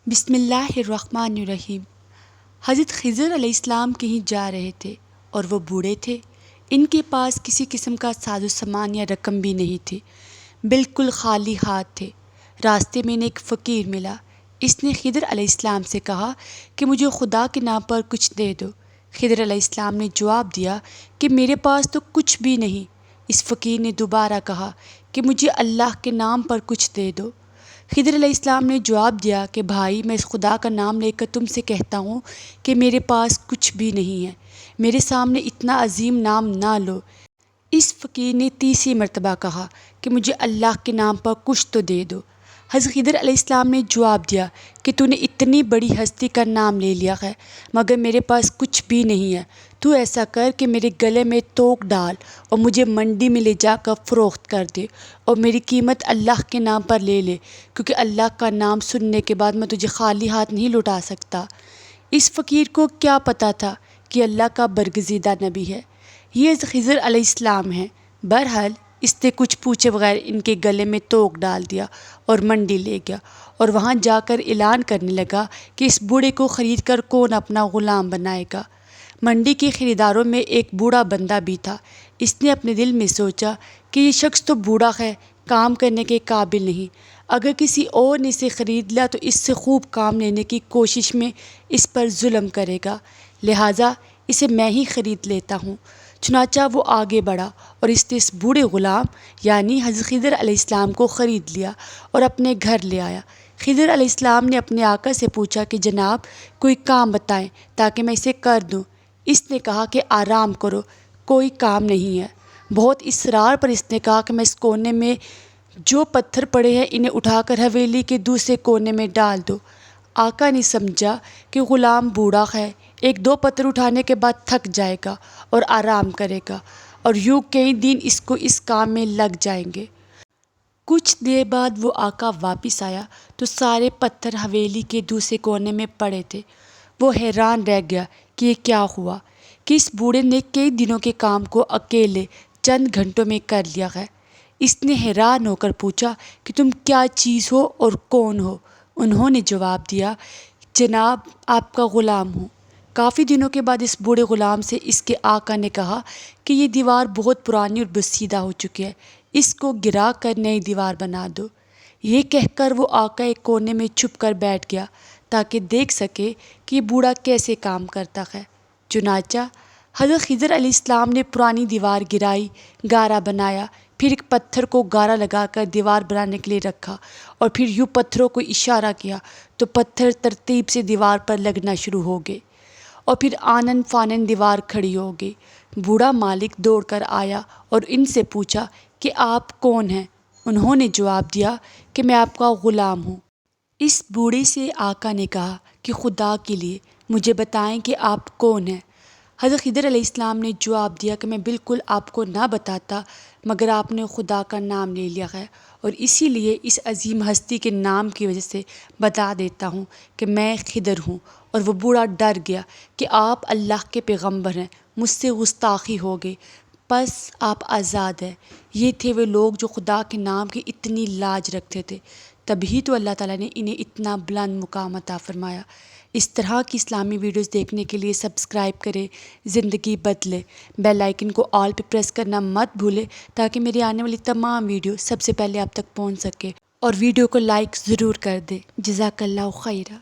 بسم اللہ الرحمن الرحیم۔ حضرت خضر علیہ السلام کہیں جا رہے تھے اور وہ بوڑھے تھے۔ ان کے پاس کسی قسم کا ساز و سامان یا رقم بھی نہیں تھی، بالکل خالی ہاتھ تھے۔ راستے میں انہیں ایک فقیر ملا۔ اس نے خضر علیہ السلام سے کہا کہ مجھے خدا کے نام پر کچھ دے دو۔ خضر علیہ السلام نے جواب دیا کہ میرے پاس تو کچھ بھی نہیں۔ اس فقیر نے دوبارہ کہا کہ مجھے اللہ کے نام پر کچھ دے دو۔ خضر علیہ السلام نے جواب دیا کہ بھائی، میں اس خدا کا نام لے کر تم سے کہتا ہوں کہ میرے پاس کچھ بھی نہیں ہے، میرے سامنے اتنا عظیم نام نہ لو۔ اس فقیر نے تیسری مرتبہ کہا کہ مجھے اللہ کے نام پر کچھ تو دے دو۔ حضرت خضر علیہ السلام نے جواب دیا کہ تو نے اتنی بڑی ہستی کا نام لے لیا ہے، مگر میرے پاس کچھ بھی نہیں ہے۔ تو ایسا کر کہ میرے گلے میں توق ڈال اور مجھے منڈی میں لے جا کر فروخت کر دے، اور میری قیمت اللہ کے نام پر لے لے، کیونکہ اللہ کا نام سننے کے بعد میں تجھے خالی ہاتھ نہیں لوٹا سکتا۔ اس فقیر کو کیا پتہ تھا کہ اللہ کا برگزیدہ نبی ہے، یہ حضرت خضر علیہ السلام ہیں۔ بہرحال اس نے کچھ پوچھے بغیر ان کے گلے میں توق ڈال دیا اور منڈی لے گیا، اور وہاں جا کر اعلان کرنے لگا کہ اس بوڑھے کو خرید کر کون اپنا غلام بنائے گا۔ منڈی کے خریداروں میں ایک بوڑھا بندہ بھی تھا۔ اس نے اپنے دل میں سوچا کہ یہ شخص تو بوڑھا ہے، کام کرنے کے قابل نہیں، اگر کسی اور نے اسے خرید لیا تو اس سے خوب کام لینے کی کوشش میں اس پر ظلم کرے گا، لہٰذا اسے میں ہی خرید لیتا ہوں۔ چنانچہ وہ آگے بڑھا اور اس نے اس بوڑھے غلام یعنی حضرت خضر علیہ السلام کو خرید لیا اور اپنے گھر لے آیا۔ خضر علیہ السلام نے اپنے آقا سے پوچھا کہ جناب کوئی کام بتائیں تاکہ میں اسے کر دوں۔ اس نے کہا کہ آرام کرو، کوئی کام نہیں ہے۔ بہت اصرار پر اس نے کہا کہ میں اس کونے میں جو پتھر پڑے ہیں انہیں اٹھا کر حویلی کے دوسرے کونے میں ڈال دو۔ آقا نے سمجھا کہ غلام بوڑھا ہے، ایک دو پتھر اٹھانے کے بعد تھک جائے گا اور آرام کرے گا، اور یوں کئی دن اس کو اس کام میں لگ جائیں گے۔ کچھ دیر بعد وہ آقا واپس آیا تو سارے پتھر حویلی کے دوسرے کونے میں پڑے تھے۔ وہ حیران رہ گیا کہ یہ کیا ہوا کہ اس بوڑھے نے کئی دنوں کے کام کو اکیلے چند گھنٹوں میں کر لیا ہے۔ اس نے حیران ہو کر پوچھا کہ تم کیا چیز ہو اور کون ہو؟ انہوں نے جواب دیا، جناب آپ کا غلام ہوں۔ کافی دنوں کے بعد اس بوڑھے غلام سے اس کے آقا نے کہا کہ یہ دیوار بہت پرانی اور بسیدہ ہو چکی ہے، اس کو گرا کر نئی دیوار بنا دو۔ یہ کہہ کر وہ آقا ایک کونے میں چھپ کر بیٹھ گیا تاکہ دیکھ سکے کہ یہ بوڑھا کیسے کام کرتا ہے۔ چنانچہ حضرت خضر علیہ السلام نے پرانی دیوار گرائی، گارا بنایا، پھر ایک پتھر کو گارا لگا کر دیوار بنانے کے لیے رکھا، اور پھر یوں پتھروں کو اشارہ کیا تو پتھر ترتیب سے دیوار پر لگنا شروع ہو گئے، اور پھر آنن فانن دیوار کھڑی ہو گئی۔ بوڑھا مالک دوڑ کر آیا اور ان سے پوچھا کہ آپ کون ہیں؟ انہوں نے جواب دیا کہ میں آپ کا غلام ہوں۔ اس بوڑھے سے آقا نے کہا کہ خدا کے لیے مجھے بتائیں کہ آپ کون ہیں؟ حضرت خضر علیہ السلام نے جواب دیا کہ میں بالکل آپ کو نہ بتاتا، مگر آپ نے خدا کا نام لے لیا ہے، اور اسی لیے اس عظیم ہستی کے نام کی وجہ سے بتا دیتا ہوں کہ میں خضر ہوں۔ اور وہ بوڑھا ڈر گیا کہ آپ اللہ کے پیغمبر ہیں، مجھ سے گستاخی ہو گئی، بس آپ آزاد ہیں۔ یہ تھے وہ لوگ جو خدا کے نام کی اتنی لاج رکھتے تھے، تبھی تو اللہ تعالیٰ نے انہیں اتنا بلند مقام عطا فرمایا۔ اس طرح کی اسلامی ویڈیوز دیکھنے کے لیے سبسکرائب کریں، زندگی بدلے، بیل آئیکن کو آل پہ پریس کرنا مت بھولیں تاکہ میری آنے والی تمام ویڈیو سب سے پہلے آپ تک پہنچ سکے، اور ویڈیو کو لائک ضرور کر دیں۔ جزاک اللہ خیرہ۔